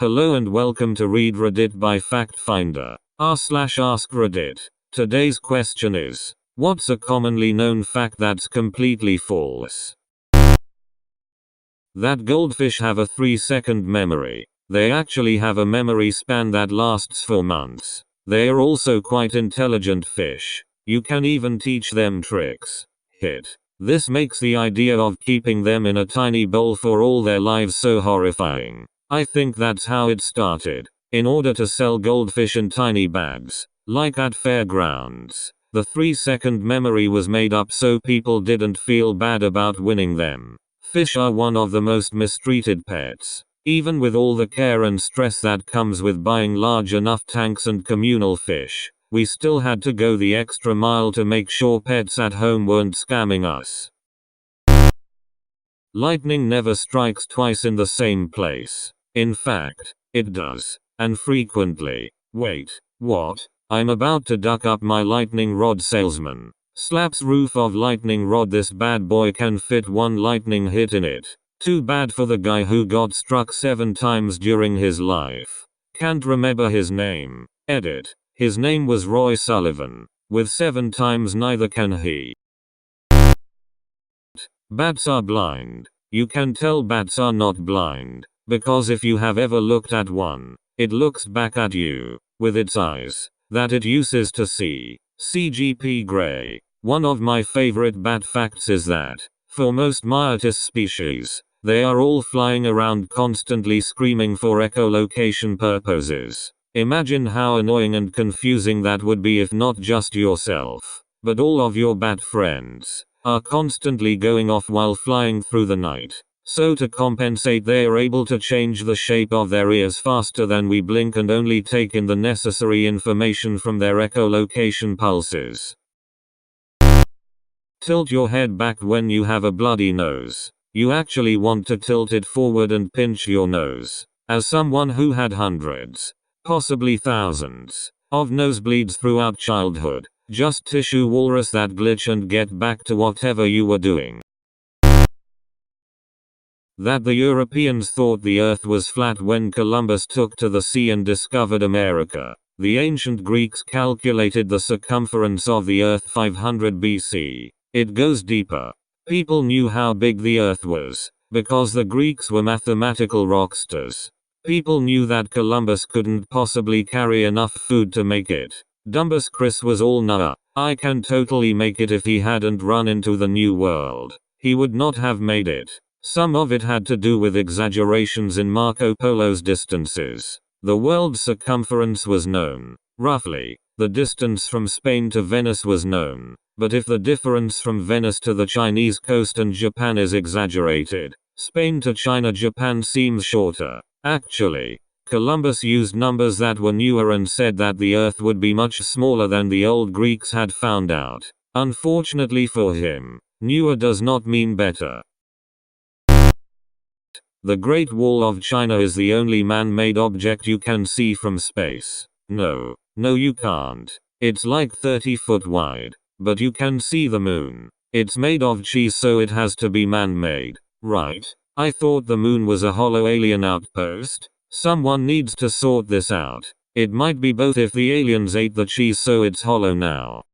Hello and welcome to Read Reddit by FactFinder, r/AskReddit. Today's question is, what's a commonly known fact that's completely false? That goldfish have a 3-second memory. They actually have a memory span that lasts for months. They are also quite intelligent fish. You can even teach them tricks. This makes the idea of keeping them in a tiny bowl for all their lives so horrifying. I think that's how it started. In order to sell goldfish in tiny bags, like at fairgrounds, the 3-second memory was made up so people didn't feel bad about winning them. Fish are one of the most mistreated pets. Even with all the care and stress that comes with buying large enough tanks and communal fish, we still had to go the extra mile to make sure pets at home weren't scamming us. Lightning never strikes twice in the same place. In fact, it does. And frequently. Wait, what? I'm about to duck up my lightning rod salesman. Slaps roof of lightning rod. This bad boy can fit one lightning hit in it. Too bad for the guy who got struck 7 times during his life. Can't remember his name. Edit. His name was Roy Sullivan. With 7 times neither can he. Bats are blind. You can tell bats are not blind, because if you have ever looked at one, it looks back at you, with its eyes, that it uses to see. CGP Grey. One of my favorite bat facts is that, for most Myotis species, they are all flying around constantly screaming for echolocation purposes. Imagine how annoying and confusing that would be if not just yourself, but all of your bat friends are constantly going off while flying through the night. So to compensate, they are able to change the shape of their ears faster than we blink and only take in the necessary information from their echolocation pulses. Tilt your head back when you have a bloody nose. You actually want to tilt it forward and pinch your nose. As someone who had hundreds, possibly thousands, of nosebleeds throughout childhood, just tissue walrus that glitch and get back to whatever you were doing. That the Europeans thought the earth was flat when Columbus took to the sea and discovered America. The ancient Greeks calculated the circumference of the earth 500 BC. It goes deeper. People knew how big the earth was, because the Greeks were mathematical rockstars. People knew that Columbus couldn't possibly carry enough food to make it. Dumbus Chris was all nah, I can totally make it if he hadn't run into the New World. He would not have made it. Some of it had to do with exaggerations in Marco Polo's distances. The world's circumference was known. Roughly, the distance from Spain to Venice was known. But if the difference from Venice to the Chinese coast and Japan is exaggerated, Spain to China Japan seems shorter. Actually, Columbus used numbers that were newer and said that the earth would be much smaller than the old Greeks had found out. Unfortunately for him, newer does not mean better. The Great Wall of China is the only man-made object you can see from space. No, you can't. It's like 30 foot wide. But you can see the moon. It's made of cheese, so it has to be man-made, right? I thought the moon was a hollow alien outpost. Someone needs to sort this out. It might be both if the aliens ate the cheese so it's hollow now.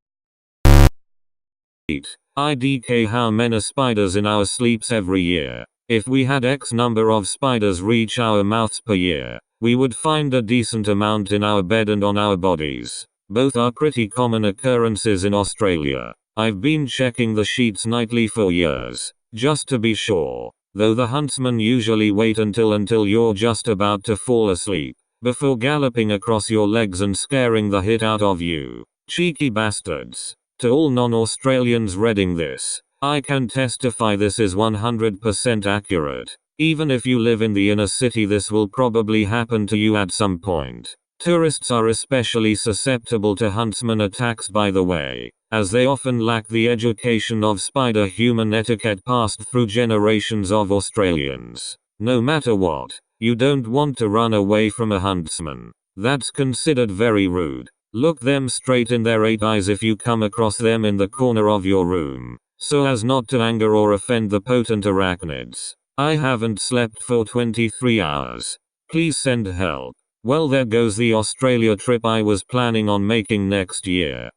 IDK how many spiders in our sleeps every year. If we had X number of spiders reach our mouths per year, we would find a decent amount in our bed and on our bodies. Both are pretty common occurrences in Australia. I've been checking the sheets nightly for years, just to be sure. Though the huntsmen usually wait until you're just about to fall asleep, before galloping across your legs and scaring the hit out of you. Cheeky bastards. To all non-Australians reading this, I can testify this is 100% accurate. Even if you live in the inner city, this will probably happen to you at some point. Tourists are especially susceptible to huntsman attacks, by the way, as they often lack the education of spider-human etiquette passed through generations of Australians. No matter what, you don't want to run away from a huntsman. That's considered very rude. Look them straight in their 8 eyes if you come across them in the corner of your room, so as not to anger or offend the potent arachnids. I haven't slept for 23 hours. Please send help. Well, there goes the Australia trip I was planning on making next year.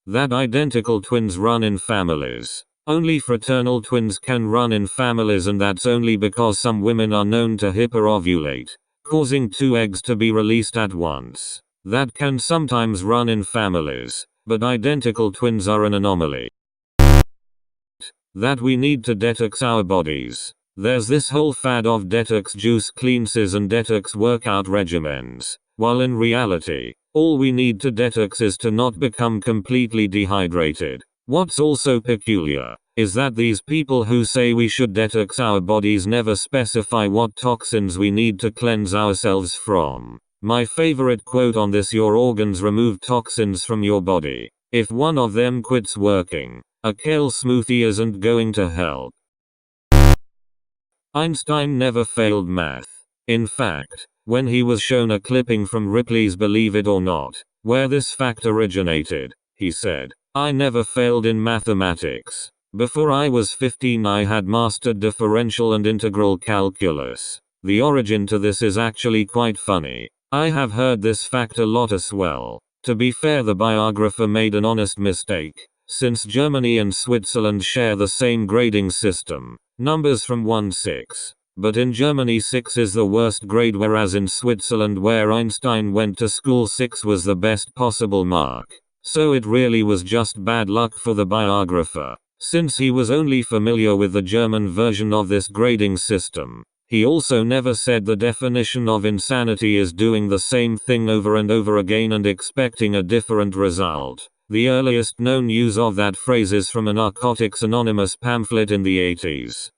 That identical twins run in families. Only fraternal twins can run in families, and that's only because some women are known to hyperovulate, causing two eggs to be released at once. That can sometimes run in families, but identical twins are an anomaly. That we need to detox our bodies. There's this whole fad of detox juice cleanses and detox workout regimens, while in reality, all we need to detox is to not become completely dehydrated. What's also peculiar is that these people who say we should detox our bodies never specify what toxins we need to cleanse ourselves from. My favorite quote on this: your organs remove toxins from your body. If one of them quits working, a kale smoothie isn't going to help. Einstein never failed math. In fact, when he was shown a clipping from Ripley's Believe It or Not, where this fact originated, he said, "I never failed in mathematics. Before I was 15 I had mastered differential and integral calculus." The origin to this is actually quite funny. I have heard this fact a lot as well. To be fair, the biographer made an honest mistake, since Germany and Switzerland share the same grading system, numbers from 1-6. But in Germany 6 is the worst grade, whereas in Switzerland, where Einstein went to school, 6 was the best possible mark. So it really was just bad luck for the biographer, since he was only familiar with the German version of this grading system. He also never said the definition of insanity is doing the same thing over and over again and expecting a different result. The earliest known use of that phrase is from a Narcotics Anonymous pamphlet in the 80s.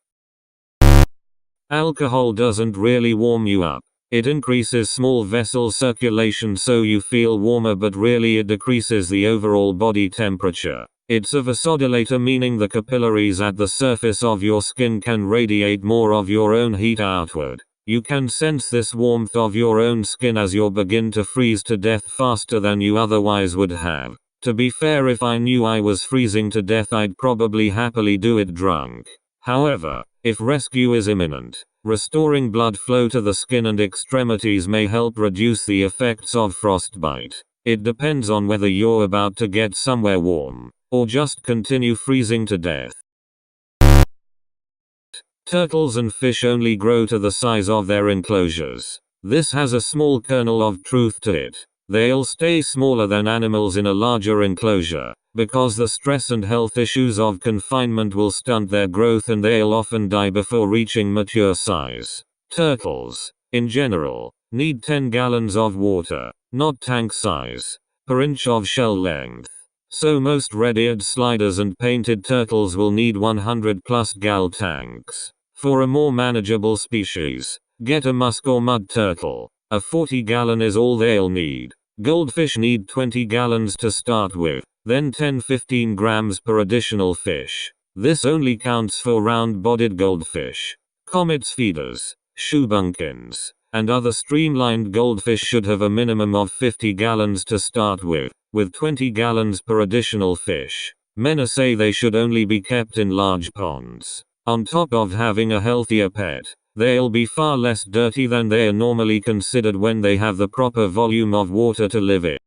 Alcohol doesn't really warm you up. It increases small vessel circulation so you feel warmer, but really it decreases the overall body temperature. It's a vasodilator, meaning the capillaries at the surface of your skin can radiate more of your own heat outward. You can sense this warmth of your own skin as you begin to freeze to death faster than you otherwise would have. To be fair, if I knew I was freezing to death, I'd probably happily do it drunk. However, if rescue is imminent, restoring blood flow to the skin and extremities may help reduce the effects of frostbite. It depends on whether you're about to get somewhere warm, or just continue freezing to death. Turtles and fish only grow to the size of their enclosures. This has a small kernel of truth to it. They'll stay smaller than animals in a larger enclosure, because the stress and health issues of confinement will stunt their growth and they'll often die before reaching mature size. Turtles, in general, need 10 gallons of water, not tank size, per inch of shell length. So most red-eared sliders and painted turtles will need 100+ gal tanks. For a more manageable species, get a musk or mud turtle. A 40-gallon is all they'll need. Goldfish need 20 gallons to start with, then 10-15 grams per additional fish. This only counts for round-bodied goldfish. Comets, feeders, shoebunkins, and other streamlined goldfish should have a minimum of 50 gallons to start with 20 gallons per additional fish. Many say they should only be kept in large ponds. On top of having a healthier pet, they'll be far less dirty than they are normally considered when they have the proper volume of water to live in.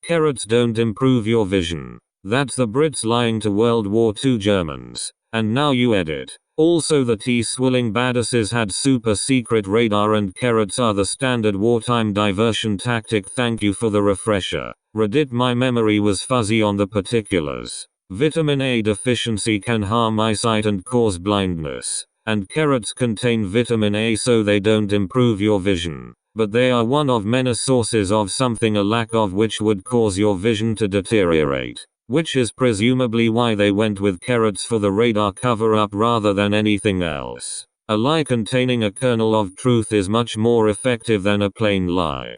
Carrots don't improve your vision. That's the Brits lying to World War II Germans. And now you edit. Also, the tea-swilling badasses had super secret radar, and carrots are the standard wartime diversion tactic. Thank you for the refresher. Reddit, my memory was fuzzy on the particulars. Vitamin A deficiency can harm eyesight and cause blindness. And carrots contain vitamin A, so they don't improve your vision. But they are one of many sources of something, a lack of which would cause your vision to deteriorate. Which is presumably why they went with carrots for the radar cover-up rather than anything else. A lie containing a kernel of truth is much more effective than a plain lie.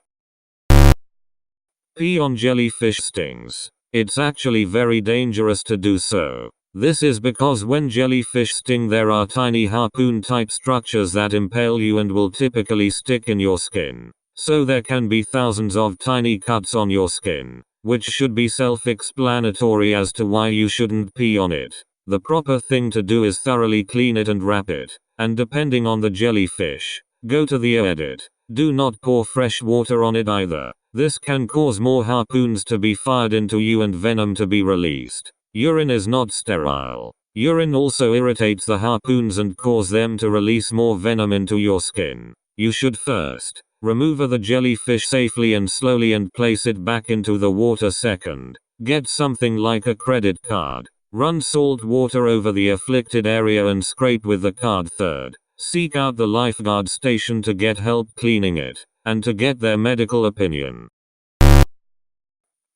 Pee on jellyfish stings. It's actually very dangerous to do so. This is because when jellyfish sting, there are tiny harpoon-type structures that impale you and will typically stick in your skin. So there can be thousands of tiny cuts on your skin, which should be self-explanatory as to why you shouldn't pee on it. The proper thing to do is thoroughly clean it and wrap it, and depending on the jellyfish, go to the edit. Do not pour fresh water on it either. This can cause more harpoons to be fired into you and venom to be released. Urine is not sterile. Urine also irritates the harpoons and cause them to release more venom into your skin. You should first remove the jellyfish safely and slowly and place it back into the water second. Get something like a credit card. Run salt water over the afflicted area and scrape with the card third. Seek out the lifeguard station to get help cleaning it, and to get their medical opinion.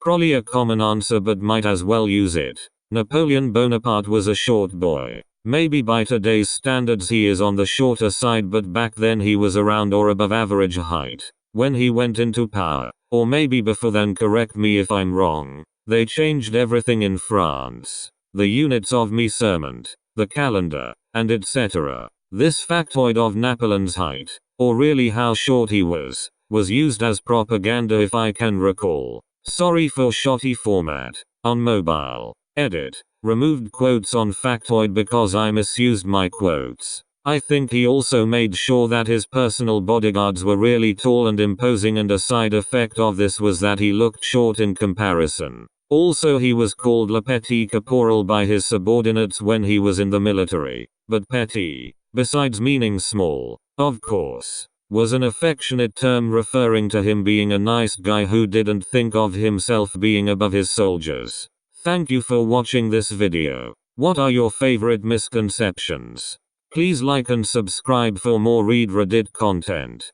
Probably a common answer but might as well use it. Napoleon Bonaparte was a short boy. Maybe by today's standards he is on the shorter side, but back then he was around or above average height when he went into power. Or maybe before then, correct me if I'm wrong. They changed everything in France. The units of measurement, the calendar, and etc. This factoid of Napoleon's height, or really how short he was used as propaganda if I can recall. Sorry for shoddy format. On mobile. Edit. Removed quotes on factoid because I misused my quotes. I think he also made sure that his personal bodyguards were really tall and imposing, and a side effect of this was that he looked short in comparison. Also, he was called Le Petit Caporal by his subordinates when he was in the military. But petit, besides meaning small, of course, was an affectionate term referring to him being a nice guy who didn't think of himself being above his soldiers. Thank you for watching this video. What are your favorite misconceptions? Please like and subscribe for more AskReddit content.